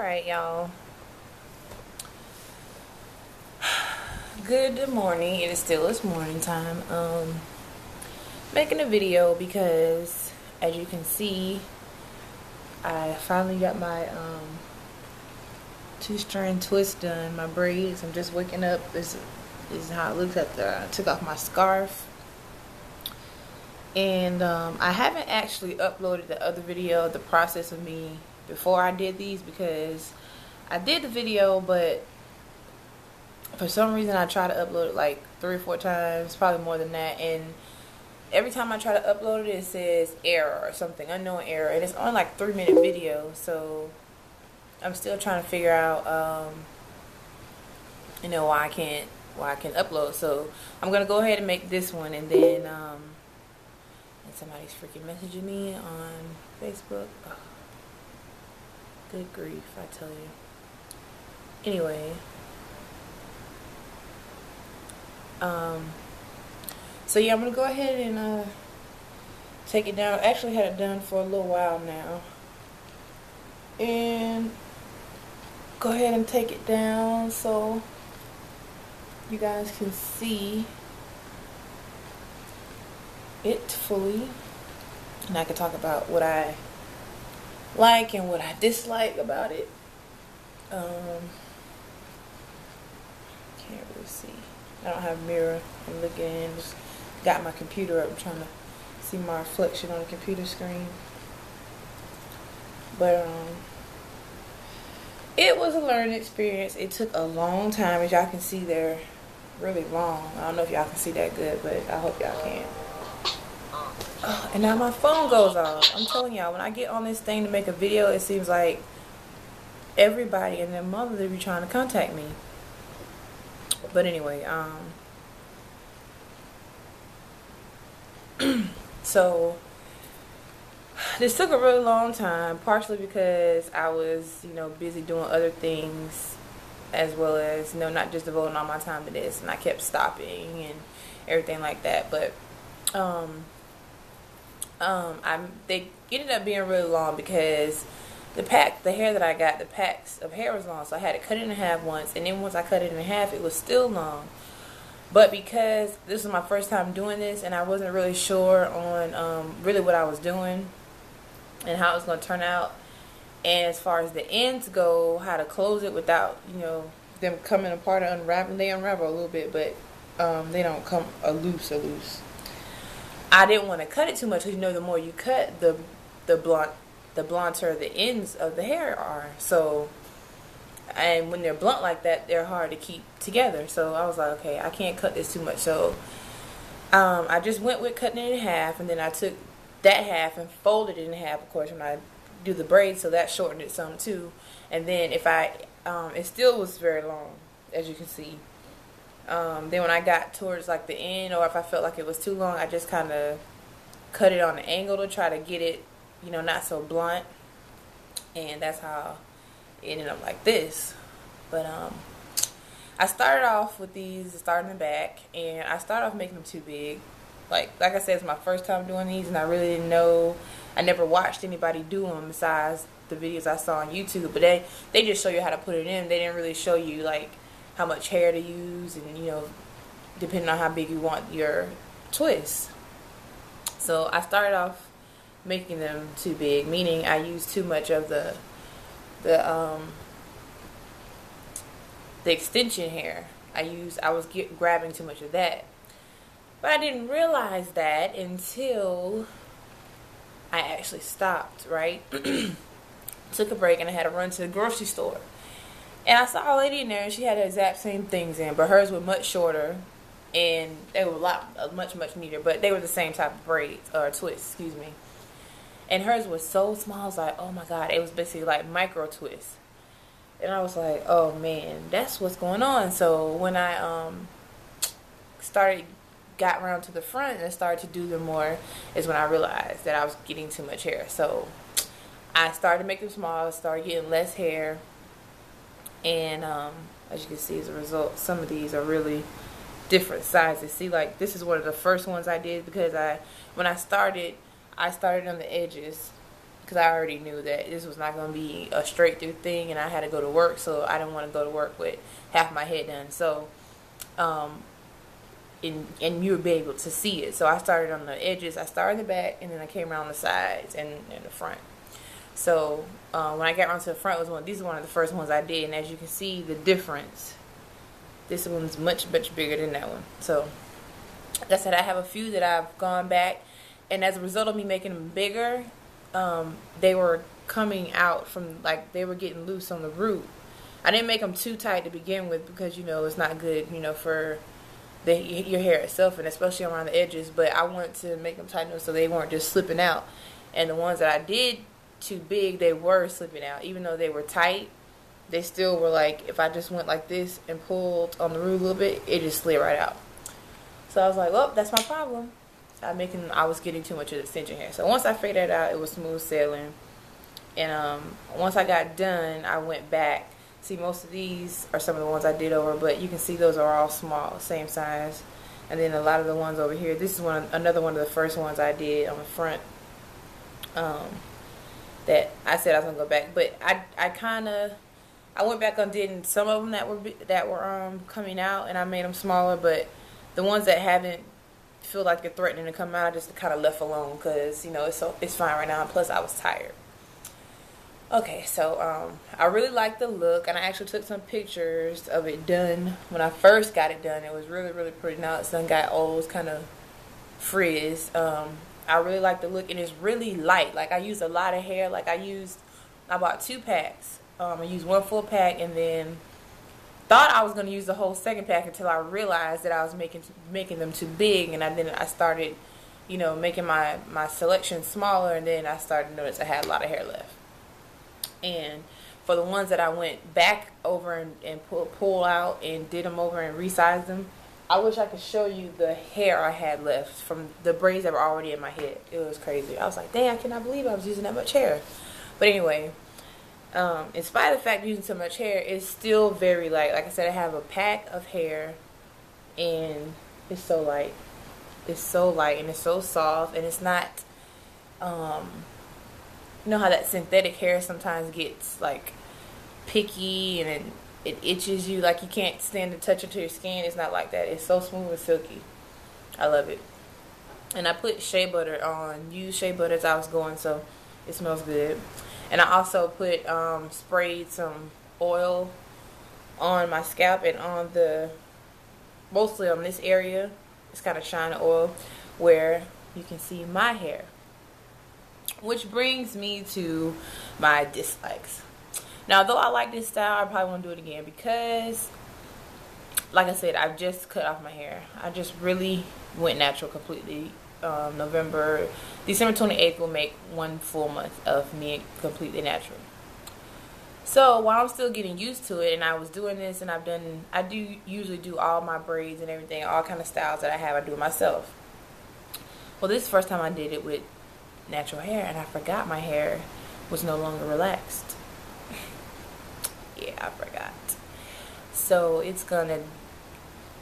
Alright, y'all. Good morning. It is morning time. Making a video because, as you can see, I finally got my two-strand twist done. My braids. I'm just waking up. This is how it looks after I took off my scarf. And I haven't actually uploaded the other video, the process of me before I did these, because I did the video, but for some reason I try to upload it like 3 or 4 times, probably more than that, and every time I try to upload it, it says error or something, unknown error, and it's only like 3-minute video, so I'm still trying to figure out why I can't upload. So I'm gonna go ahead and make this one, and then and somebody's freaking messaging me on Facebook. Oh, good grief, I tell you. Anyway, so yeah, I'm gonna go ahead and take it down. I actually had it done for a little while now, and go ahead and take it down so you guys can see it fully, and I can talk about what I like and what I dislike about it. Can't really see. I don't have a mirror. I'm looking in. Just got my computer up. I'm trying to see my reflection on the computer screen. But it was a learning experience. It took a long time, as y'all can see there. Really long. I don't know if y'all can see that good, but I hope y'all can. Oh, and now my phone goes off. I'm telling y'all, when I get on this thing to make a video, it seems like everybody and their mother, they be trying to contact me. But anyway, so this took a really long time, partially because I was, busy doing other things, as well as, not just devoting all my time to this, and I kept stopping and everything like that. But they ended up being really long because the hair that I got, the packs of hair was long, so I had to cut it in half once, and then once I cut it in half, it was still long. But because this was my first time doing this, and I wasn't really sure on really what I was doing and how it was going to turn out, and as far as the ends go, how to close it without them coming apart and unraveling. They unravel a little bit, but they don't come loose. I didn't want to cut it too much, because the more you cut, the blunter the ends of the hair are. So, and when they're blunt like that, they're hard to keep together. So I was like, okay, I can't cut this too much. So I just went with cutting it in half, and then I took that half and folded it in half, of course, when I do the braids, so that shortened it some too. And then if it still was very long, as you can see. Then when I got towards like the end, or if I felt like it was too long, I just kind of cut it on an angle to try to get it, not so blunt. And that's how it ended up like this. But I started off with these, starting in the back, and I started off making them too big. Like I said, it's my first time doing these, and I really didn't know. I never watched anybody do them besides the videos I saw on YouTube. But they just show you how to put it in. They didn't really show you like how much hair to use, and depending on how big you want your twist. So I started off making them too big, meaning I used too much of the extension hair. I was grabbing too much of that, but I didn't realize that until I actually stopped. Right, took a break, and I had to run to the grocery store. And I saw a lady in there, and she had the exact same things in, but hers were much shorter, and they were much neater, but they were the same type of braids, or twist, excuse me. And hers was so small, I was like, oh my god, it was basically like micro twists. And I was like, oh man, that's what's going on. So when I got around to the front and started to do them more, is when I realized that I was getting too much hair. So I started to make them smaller, started getting less hair. And as you can see, as a result, some of these are really different sizes. See, like this is one of the first ones I did, because when I started on the edges, because I already knew that this was not going to be a straight through thing, and I had to go to work, so I didn't want to go to work with half my head done. So, and you would be able to see it. So I started on the edges. I started in the back, and then I came around the sides and the front. So when I got around to the front, these are one of the first ones I did, and as you can see the difference, this one's much bigger than that one. So like I said, I have a few that I've gone back, and as a result of me making them bigger, they were coming out from, like, they were getting loose on the root. I didn't make them too tight to begin with because, you know, it's not good, you know, for your hair itself, and especially around the edges. But I wanted to make them tight enough so they weren't just slipping out. And the ones that I did too big, they were slipping out. Even though they were tight, they still were, like, if I just went like this and pulled on the root a little bit, it just slid right out. So I was like, well, that's my problem. I was getting too much of the extension hair. So once I figured that out, it was smooth sailing. And once I got done, I went back. See, most of these are some of the ones I did over, but you can see those are all small, same size. And then a lot of the ones over here, this is another one of the first ones I did on the front. That I said I was gonna go back, but I went back and did some of them that were coming out, and I made them smaller. But the ones that haven't feel like they're threatening to come out, I just kind of left alone because, you know, it's fine right now. And plus, I was tired. Okay, so I really like the look, and I actually took some pictures of it done when I first got it done. It was really pretty. Now it's done got old, it's kind of frizz. I really like the look, and it's really light. Like, I used a lot of hair. Like, I bought 2 packs. I used 1 full pack, and then thought I was going to use the whole second pack until I realized that I was making them too big, and then I started, you know, making my selection smaller, and then I started to notice I had a lot of hair left. And for the ones that I went back over and pull out and did them over and resized them, I wish I could show you the hair I had left from the braids that were already in my head. It was crazy. I was like, dang, I cannot believe I was using that much hair. But anyway, in spite of the fact of using so much hair, it's still very light. Like I said, I have a pack of hair, and it's so light. It's so light, and it's so soft, and it's not, you know how that synthetic hair sometimes gets, like, picky, and it itches you, like you can't stand to touch it to your skin. It's not like that. It's so smooth and silky. I love it. And I put shea butter on, used shea butter as I was going, so it smells good. And I also put sprayed some oil on my scalp and on mostly on this area. It's kind of shiny oil where you can see my hair. Which brings me to my dislikes. Now, though I like this style, I probably won't do it again because, like I said, I've just cut off my hair. I just really went natural completely. December 28th will make 1 full month of me completely natural. So while I'm still getting used to it, and I was doing this, and I do usually do all my braids and everything, all kind of styles that I have, I do it myself. Well, this is the first time I did it with natural hair, and I forgot my hair was no longer relaxed. Yeah, I forgot. So it's gonna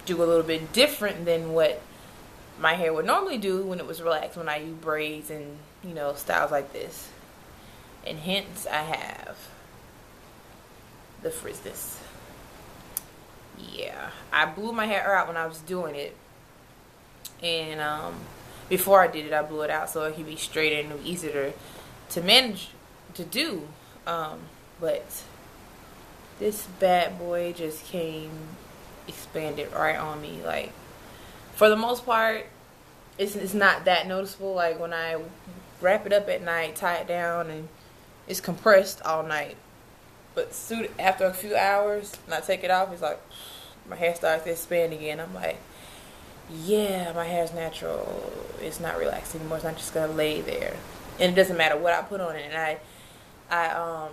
do a little bit different than what my hair would normally do when it was relaxed, when I use braids and, you know, styles like this. And hence I have the frizzness. Yeah, I blew my hair out when I was doing it, and before I did it, I blew it out so it could be straighter and easier to manage to do. But this bad boy just came expanded right on me. Like, for the most part, it's not that noticeable. Like, when I wrap it up at night, tie it down, and it's compressed all night. But soon after a few hours, and I take it off, it's like my hair starts to expand again. I'm like, yeah, my hair's natural. It's not relaxed anymore. It's not just gonna lay there, and it doesn't matter what I put on it. And I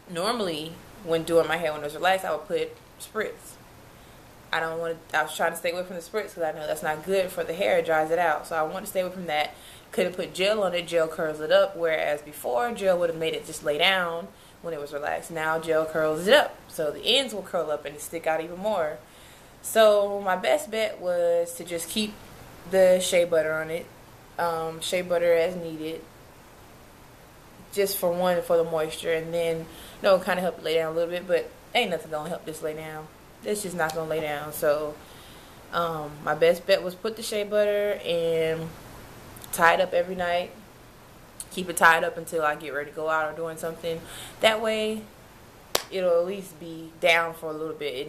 normally, when doing my hair when it was relaxed, I would put spritz. I was trying to stay away from the spritz because I know that's not good for the hair. It dries it out. So I want to stay away from that. Could have put gel on it. Gel curls it up. Whereas before, gel would have made it just lay down when it was relaxed. Now gel curls it up. So the ends will curl up and stick out even more. So my best bet was to just keep the shea butter on it. Shea butter as needed. just for the moisture, and then kind of help it lay down a little bit, but ain't nothing gonna help this lay down. It's just not gonna lay down. So my best bet was put the shea butter and tie it up every night. Keep it tied up until I get ready to go out or doing something. That way it'll at least be down for a little bit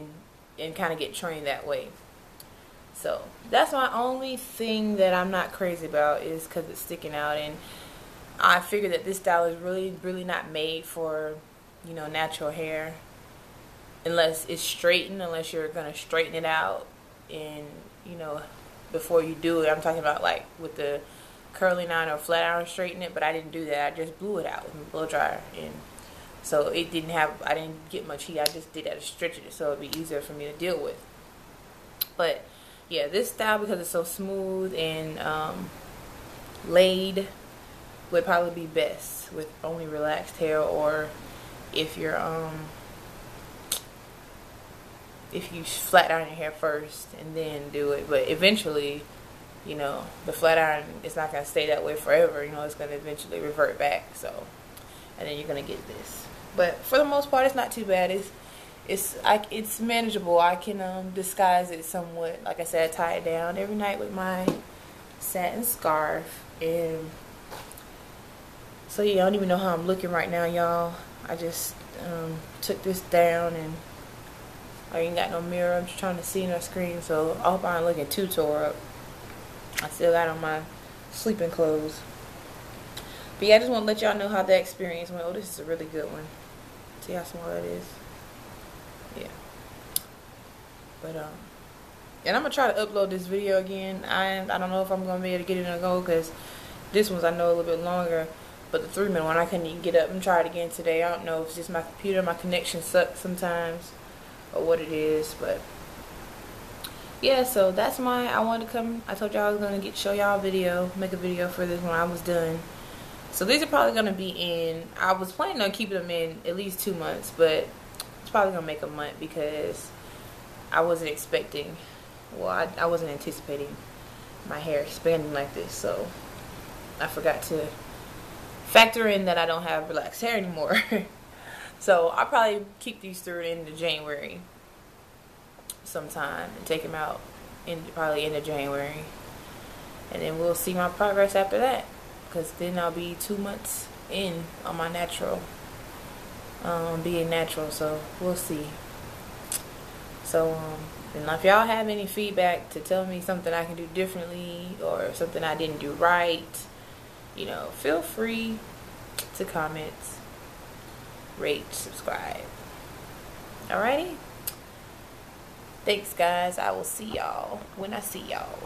and kind of get trained that way. So that's my only thing that I'm not crazy about, is because it's sticking out. And I figure that this style is really not made for, natural hair, unless it's straightened, unless you're going to straighten it out. And, before you do it, I'm talking about like with the curling iron or flat iron, straighten it, but I didn't do that. I just blew it out with a blow dryer. And so I didn't get much heat. I just did that to stretch it so it'd be easier for me to deal with. But yeah, this style, because it's so smooth and laid, would probably be best with only relaxed hair, or if you're if you flat iron your hair first and then do it. But eventually, the flat iron is not going to stay that way forever. It's going to eventually revert back. So, and then you're going to get this. But for the most part, it's not too bad. It's manageable. I can disguise it somewhat. Like I said, I tie it down every night with my satin scarf. And so yeah, I don't even know how I'm looking right now, y'all. I just took this down, and I ain't got no mirror. I'm just trying to see in the screen, so I hope I'm looking too tore up. I still got on my sleeping clothes. But yeah, I just want to let y'all know how that experience went. Oh, this is a really good one. See how small that is? Yeah. But and I'm gonna try to upload this video again. I don't know if I'm gonna be able to get it in a go, because this one's, I know, a little bit longer. But the 3-minute one, I couldn't even get up and try it again today. I don't know if it's just my computer, my connection sucks sometimes, or what it is. But yeah, so that's I wanted to come. I told y'all I was gonna show y'all a video, make a video for this when I was done. So these are probably gonna be in, I was planning on keeping them in at least 2 months, but it's probably gonna make a month, because I wasn't expecting, I wasn't anticipating my hair expanding like this. So I forgot to factor in that I don't have relaxed hair anymore. So I'll probably keep these through into January sometime and take them out probably into January, and then we'll see my progress after that, because then I'll be 2 months in on my natural, being natural. So we'll see. So and if y'all have any feedback to tell me something I can do differently, or something I didn't do right, feel free to comment, rate, subscribe. Alrighty? Thanks, guys. I will see y'all when I see y'all.